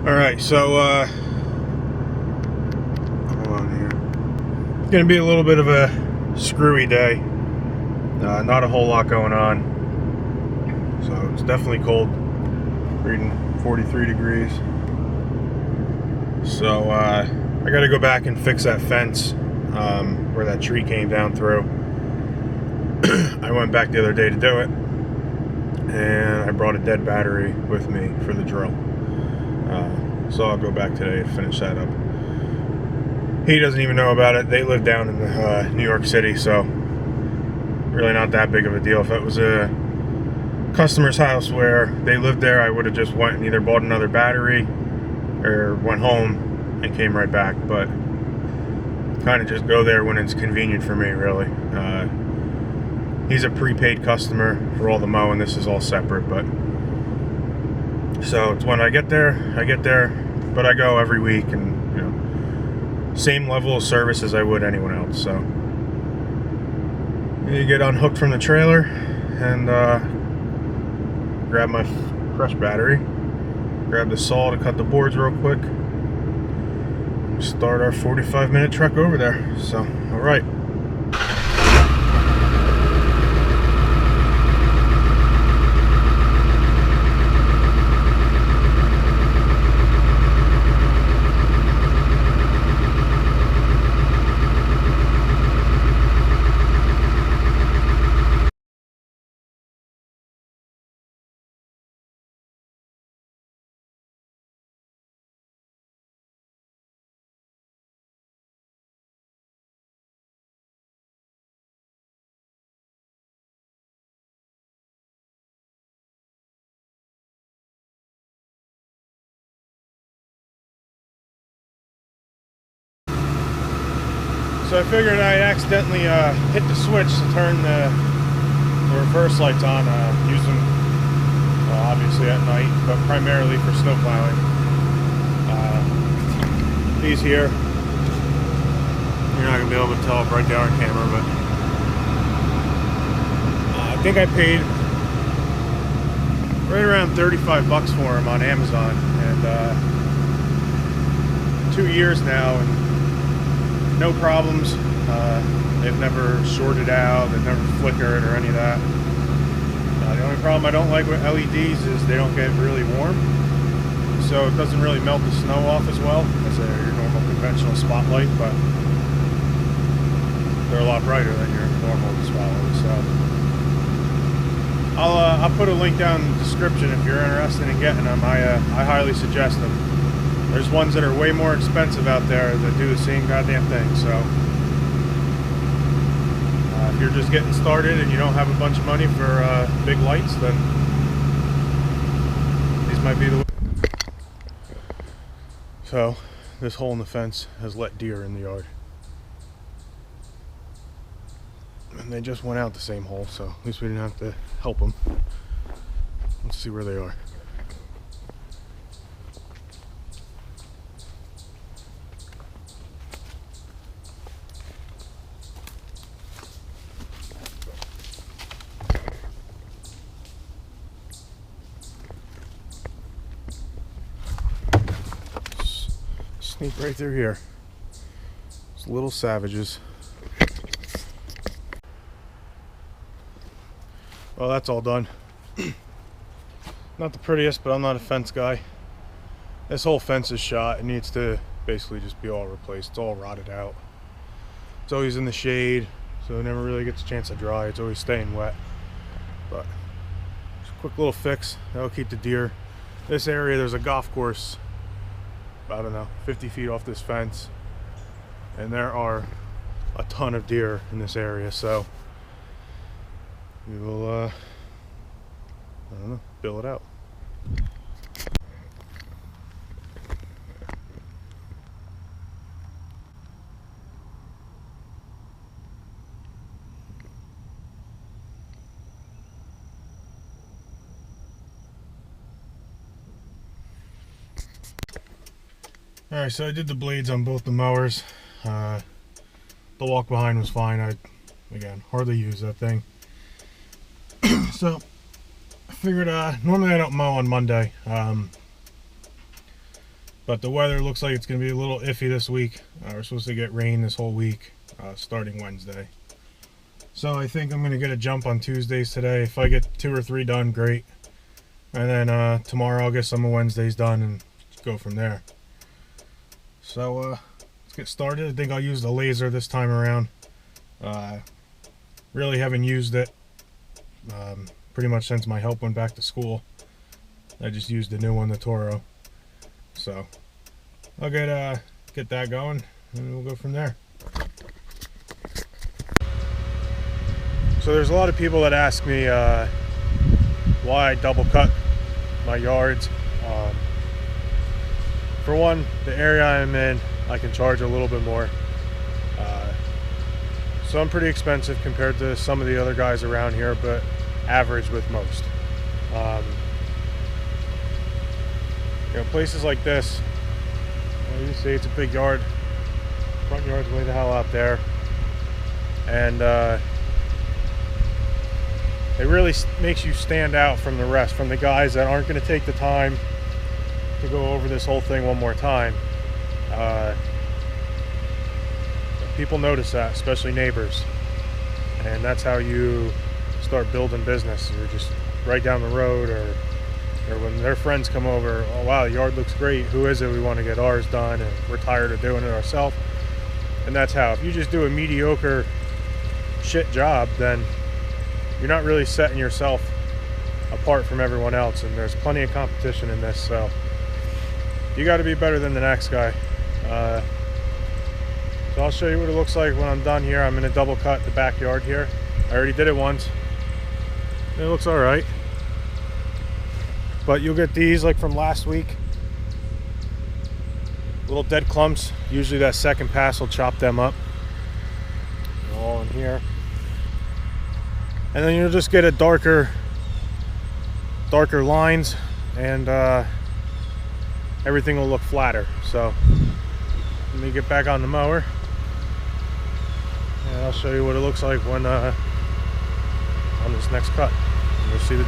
Alright, so hold on here. It's gonna be a little bit of a screwy day. Not a whole lot going on. So it's definitely cold. Reading 43 degrees. So I gotta go back and fix that fence where that tree came down through. I went back the other day to do it, and I brought a dead battery with me for the drill. So I'll go back today to finish that up. He doesn't even know about it. They live down in New York City, so really not that big of a deal. If it was a customer's house where they lived there, I would have just went and either bought another battery or went home and came right back. But kind of just go there when it's convenient for me, really. He's a prepaid customer for all the mowing. This is all separate, but so it's when I get there, but I go every week, and you know, same level of service as I would anyone else. So you get unhooked from the trailer and grab my fresh battery, grab the saw to cut the boards real quick, and start our 45-minute trek over there. So, all right. So I figured I accidentally hit the switch to turn the reverse lights on. Use them, well, obviously at night, but primarily for snow plowing. These here, you're not going to be able to tell right there on camera, but I think I paid right around 35 bucks for them on Amazon, and 2 years now, and no problems. They've never shorted out, they've never flickered or any of that. The only problem I don't like with LEDs is they don't get really warm, so it doesn't really melt the snow off as well as your normal conventional spotlight, but they're a lot brighter than your normal spotlight. So I'll put a link down in the description if you're interested in getting them. I highly suggest them. There's ones that are way more expensive out there that do the same goddamn thing. So if you're just getting started and you don't have a bunch of money for big lights, then these might be the way. So this hole in the fence has let deer in the yard, and they just went out the same hole, so at least we didn't have to help them. Let's see where they are. Sneak right through here. Those little savages. Well, that's all done. Not the prettiest, but I'm not a fence guy. This whole fence is shot. It needs to basically just be all replaced. It's all rotted out. It's always in the shade, so it never really gets a chance to dry. It's always staying wet. But just a quick little fix. That'll keep the deer. This area, there's a golf course, I don't know, 50 feet off this fence, and there are a ton of deer in this area, so we will I don't know, bill it out. Alright, so I did the blades on both the mowers. The walk behind was fine. I, again, hardly use that thing. So, I figured, normally I don't mow on Monday. But the weather looks like it's going to be a little iffy this week. We're supposed to get rain this whole week, starting Wednesday. So I think I'm going to get a jump on Tuesdays today. If I get 2 or 3 done, great. And then tomorrow I'll get some of Wednesdays done and go from there. So let's get started. I think I'll use the laser this time around. Really haven't used it pretty much since my help went back to school. I just used the new one, the Toro. So I'll get that going and we'll go from there. So there's a lot of people that ask me why I double cut my yards. For one, the area I'm in, I can charge a little bit more. So I'm pretty expensive compared to some of the other guys around here, but average with most. You know, places like this, well, you see it's a big yard. Front yard's way the hell out there. And it really makes you stand out from the rest, from the guys that aren't going to take the time to go over this whole thing one more time. People notice that, especially neighbors, and that's how you start building business. You're just right down the road, or when their friends come over, oh wow, the yard looks great, who is it, we want to get ours done, and we're tired of doing it ourselves. And that's how, if you just do a mediocre shit job, then you're not really setting yourself apart from everyone else, and there's plenty of competition in this, so you got to be better than the next guy. So I'll show you what it looks like when I'm done here. I'm going to double cut the backyard here. I already did it once. It looks alright. But you'll get these like from last week. Little dead clumps. Usually that second pass will chop them up. All in here. And then you'll just get a darker lines, and everything will look flatter. So let me get back on the mower, and I'll show you what it looks like when on this next cut. You'll see the